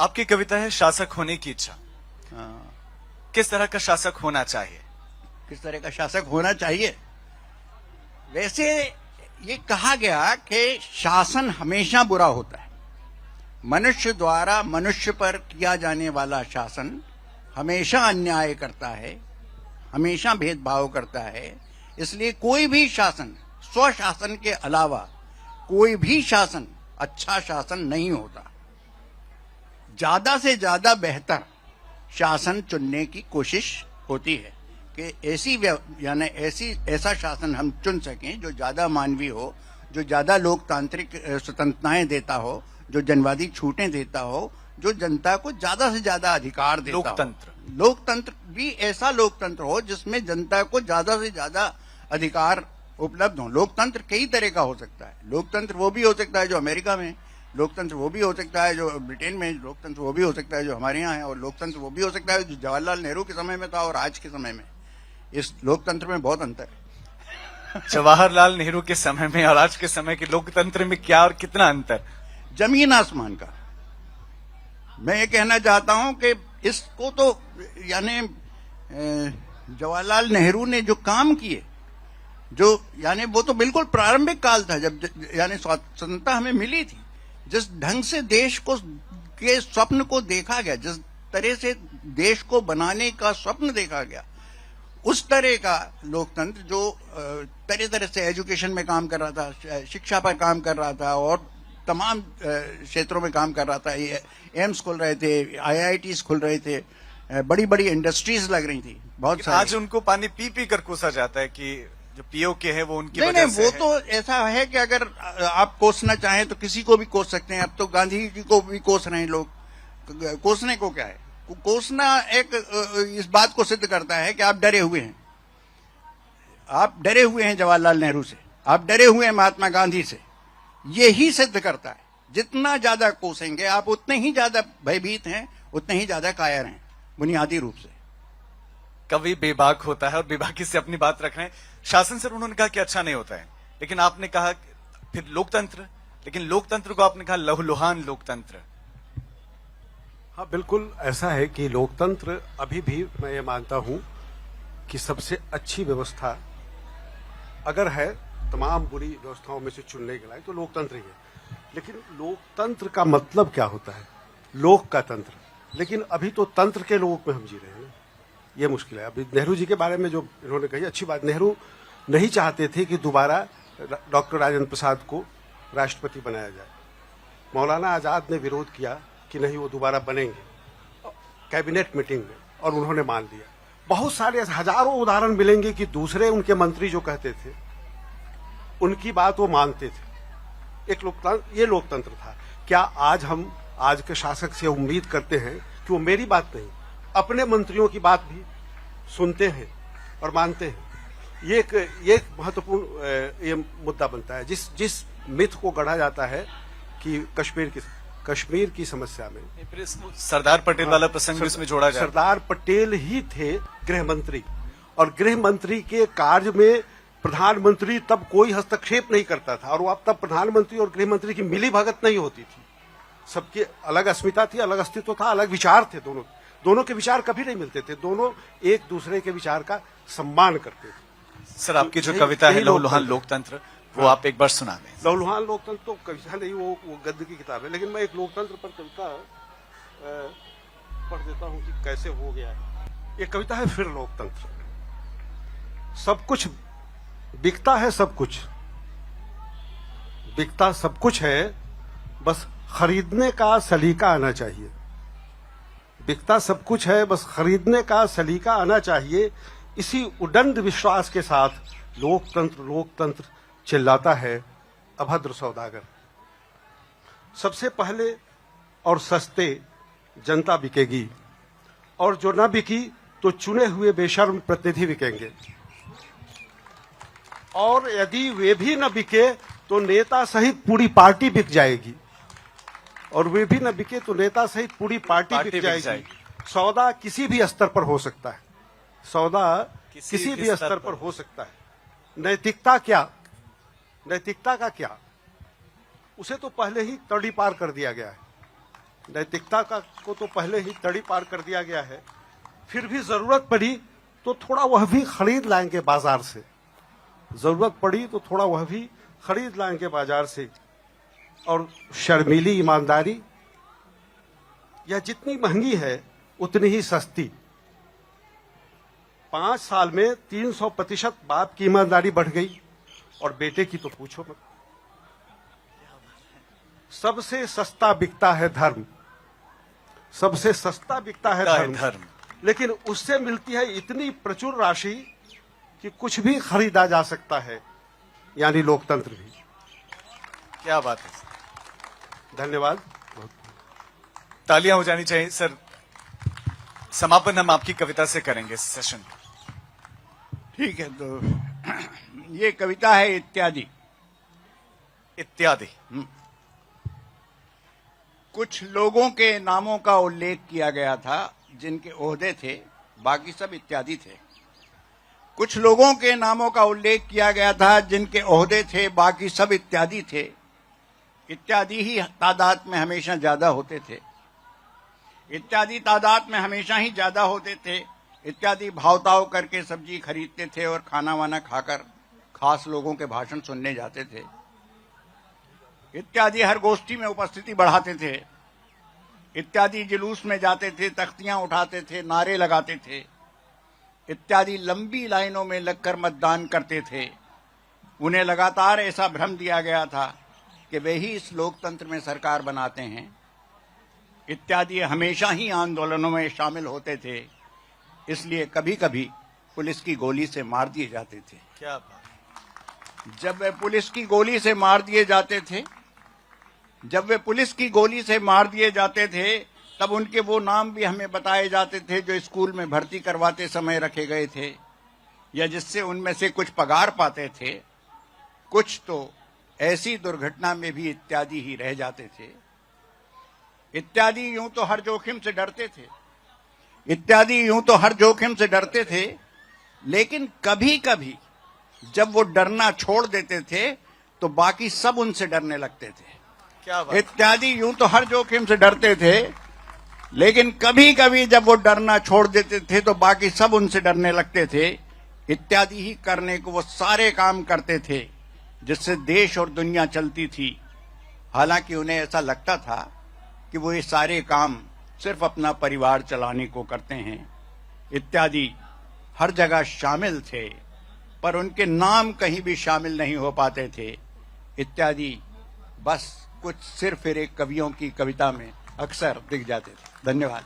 आपकी कविता है शासक होने की इच्छा। हाँ, किस तरह का शासक होना चाहिए? किस तरह का शासक होना चाहिए? वैसे ये कहा गया कि शासन हमेशा बुरा होता है। मनुष्य द्वारा मनुष्य पर किया जाने वाला शासन हमेशा अन्याय करता है, हमेशा भेदभाव करता है। इसलिए कोई भी शासन, स्वशासन के अलावा कोई भी शासन अच्छा शासन नहीं होता। ज्यादा से ज्यादा बेहतर शासन चुनने की कोशिश होती है कि ऐसा शासन हम चुन सकें जो ज्यादा मानवीय हो, जो ज्यादा लोकतांत्रिक स्वतंत्रताएं देता हो, जो जनवादी छूटें देता हो, जो जनता को ज्यादा से ज्यादा अधिकार देता हो। लोकतंत्र भी ऐसा लोकतंत्र हो जिसमें जनता को ज्यादा से ज्यादा अधिकार उपलब्ध हो। लोकतंत्र कई तरह का हो सकता है। लोकतंत्र वो भी हो सकता है जो अमेरिका में, लोकतंत्र वो भी हो सकता है जो ब्रिटेन में, लोकतंत्र वो भी हो सकता है जो हमारे यहाँ है, और लोकतंत्र वो भी हो सकता है जो जवाहरलाल नेहरू के समय में था और आज के समय में। इस लोकतंत्र में बहुत अंतर है। जवाहरलाल नेहरू के समय में और आज के समय के लोकतंत्र में क्या और कितना अंतर? जमीन आसमान का। मैं ये कहना चाहता हूं कि इसको तो यानी जवाहरलाल नेहरू ने जो काम किए, जो यानी वो तो बिल्कुल प्रारंभिक काल था जब यानी स्वतंत्रता हमें मिली थी। जिस ढंग से देश को के स्वप्न को देखा गया, जिस तरह से देश को बनाने का स्वप्न देखा गया, उस तरह का लोकतंत्र जो तरह तरह से एजुकेशन में काम कर रहा था, शिक्षा पर काम कर रहा था और तमाम क्षेत्रों में काम कर रहा था। एम्स खुल रहे थे, आईआईटीज खुल रहे थे, बड़ी बड़ी इंडस्ट्रीज लग रही थी बहुत सारी। आज उनको पानी पी पी कर कोसा जाता है कि जो पीओके है वो उनकी नहीं, वजह नहीं, से वो है। तो ऐसा है कि अगर आप कोसना चाहें तो किसी को भी कोस सकते हैं। अब तो गांधी जी को भी कोस रहे हैं लोग। कोसने को क्या है? कोसना एक इस बात को सिद्ध करता है कि आप डरे हुए हैं। आप डरे हुए हैं जवाहरलाल नेहरू से, आप डरे हुए हैं महात्मा गांधी से। यही सिद्ध करता है। जितना ज्यादा कोसेंगे आप उतने ही ज्यादा भयभीत हैं, उतने ही ज्यादा कायर हैं बुनियादी रूप से। कवि बेबाक होता है और बेबाकी से अपनी बात रख रहे हैं। शासन से उन्होंने कहा कि अच्छा नहीं होता है, लेकिन आपने कहा फिर लोकतंत्र, लेकिन लोकतंत्र को आपने कहा लहूलुहान लोकतंत्र। हाँ, बिल्कुल ऐसा है कि लोकतंत्र अभी भी मैं ये मानता हूं कि सबसे अच्छी व्यवस्था अगर है तमाम बुरी व्यवस्थाओं में से चुनने के लायक तो लोकतंत्र ही है। लेकिन लोकतंत्र का मतलब क्या होता है? लोक का तंत्र। लेकिन अभी तो तंत्र के लोक में हम जी रहे हैं, ये मुश्किल है। अभी नेहरू जी के बारे में जो इन्होंने कही अच्छी बात। नेहरू नहीं चाहते थे कि दोबारा डॉक्टर राजेंद्र प्रसाद को राष्ट्रपति बनाया जाए। मौलाना आजाद ने विरोध किया कि नहीं, वो दोबारा बनेंगे कैबिनेट मीटिंग में, और उन्होंने मान लिया। बहुत सारे हजारों उदाहरण मिलेंगे कि दूसरे उनके मंत्री जो कहते थे उनकी बात वो मानते थे। एक लोकतंत्र, ये लोकतंत्र था। क्या आज हम आज के शासक से उम्मीद करते हैं कि वो मेरी बात नहीं, अपने मंत्रियों की बात भी सुनते हैं और मानते हैं? ये एक महत्वपूर्ण ये मुद्दा बनता है। जिस मिथ को गढ़ा जाता है कि कश्मीर की समस्या में फिर सरदार पटेल वाला प्रसंग इसमें जोड़ा जाए। सरदार पटेल ही थे गृह मंत्री, और गृह मंत्री के कार्य में प्रधानमंत्री तब कोई हस्तक्षेप नहीं करता था, और वो अब तब प्रधानमंत्री और गृह मंत्री की मिली भगत नहीं होती थी। सबकी अलग अस्मिता थी, अलग अस्तित्व था, अलग विचार थे। दोनों के विचार कभी नहीं मिलते थे। दोनों एक दूसरे के विचार का सम्मान करते थे। सर, आपकी जो कविता है लहूलुहान लोकतंत्र, वो आप एक बार सुना दें। लहूलुहान लोकतंत्र तो कविता नहीं, वो गद्य की किताब है। लेकिन मैं एक लोकतंत्र पर कविता पढ़ देता हूं कि कैसे हो गया है। ये कविता है फिर लोकतंत्र। सब कुछ बिकता है, सब कुछ बिकता सब कुछ है, बस खरीदने का सलीका आना चाहिए। बिकता सब कुछ है, बस खरीदने का सलीका आना चाहिए। इसी उदंड विश्वास के साथ लोकतंत्र लोकतंत्र चिल्लाता है अभद्र सौदागर। सबसे पहले और सस्ते जनता बिकेगी, और जो न बिकी तो चुने हुए बेशर्म प्रतिनिधि बिकेंगे, और यदि वे भी न बिके तो नेता सहित पूरी पार्टी बिक जाएगी, और वे भी न बिके तो नेता सहित पूरी पार्टी बिक जाएगी। सौदा किसी भी स्तर पर हो सकता है, सौदा किसी भी स्तर पर हो सकता है। नैतिकता क्या, नैतिकता का क्या, उसे तो पहले ही तड़ी पार कर दिया गया है। नैतिकता को तो पहले ही तड़ी पार कर दिया गया है, फिर भी जरूरत पड़ी तो थोड़ा वह भी खरीद लाएंगे बाजार से, जरूरत पड़ी तो थोड़ा वह भी खरीद लाएंगे बाजार से। और शर्मीली ईमानदारी यह जितनी महंगी है उतनी ही सस्ती। 5 साल में 300% बाप की ईमानदारी बढ़ गई और बेटे की तो पूछो मत। सबसे सस्ता बिकता है धर्म, सबसे सस्ता बिकता है धर्म, लेकिन उससे मिलती है इतनी प्रचुर राशि कि कुछ भी खरीदा जा सकता है, यानी लोकतंत्र भी। क्या बात है, धन्यवाद। तालियां हो जानी चाहिए सर। समापन हम आपकी कविता से करेंगे सेशन। ठीक है, तो ये कविता है इत्यादि। इत्यादि। कुछ लोगों के नामों का उल्लेख किया गया था जिनके ओहदे थे, बाकी सब इत्यादि थे। कुछ लोगों के नामों का उल्लेख किया गया था जिनके ओहदे थे, बाकी सब इत्यादि थे। इत्यादि ही तादाद में हमेशा ज्यादा होते थे, इत्यादि तादाद में हमेशा ही ज्यादा होते थे। इत्यादि भावताव करके सब्जी खरीदते थे और खाना वाना खाकर खास लोगों के भाषण सुनने जाते थे। इत्यादि हर गोष्ठी में उपस्थिति बढ़ाते थे। इत्यादि जुलूस में जाते थे, तख्तियां उठाते थे, नारे लगाते थे। इत्यादि लंबी लाइनों में लगकर मतदान करते थे। उन्हें लगातार ऐसा भ्रम दिया गया था कि वे ही इस लोकतंत्र में सरकार बनाते हैं। इत्यादि हमेशा ही आंदोलनों में शामिल होते थे, इसलिए कभी कभी पुलिस की गोली से मार दिए जाते थे। क्या बात। जब वे पुलिस की गोली से मार दिए जाते थे, जब वे पुलिस की गोली से मार दिए जाते थे, तब उनके वो नाम भी हमें बताए जाते थे जो स्कूल में भर्ती करवाते समय रखे गए थे, या जिससे उनमें से कुछ पगार पाते थे। कुछ तो ऐसी दुर्घटना में भी इत्यादि ही रह जाते थे। इत्यादि यूं तो हर जोखिम से डरते थे, इत्यादि यूं तो हर जोखिम से डरते थे, लेकिन कभी कभी जब वो डरना छोड़ देते थे तो बाकी सब उनसे डरने लगते थे। क्या बात। इत्यादि यूं तो हर जोखिम से डरते थे, लेकिन कभी कभी जब वो डरना छोड़ देते थे तो बाकी सब उनसे डरने लगते थे। इत्यादि ही करने को वो सारे काम करते थे जिससे देश और दुनिया चलती थी। हालांकि उन्हें ऐसा लगता था कि वो ये सारे काम सिर्फ अपना परिवार चलाने को करते हैं। इत्यादि हर जगह शामिल थे, पर उनके नाम कहीं भी शामिल नहीं हो पाते थे। इत्यादि बस कुछ सिर फिरे कवियों की कविता में अक्सर दिख जाते थे। धन्यवाद।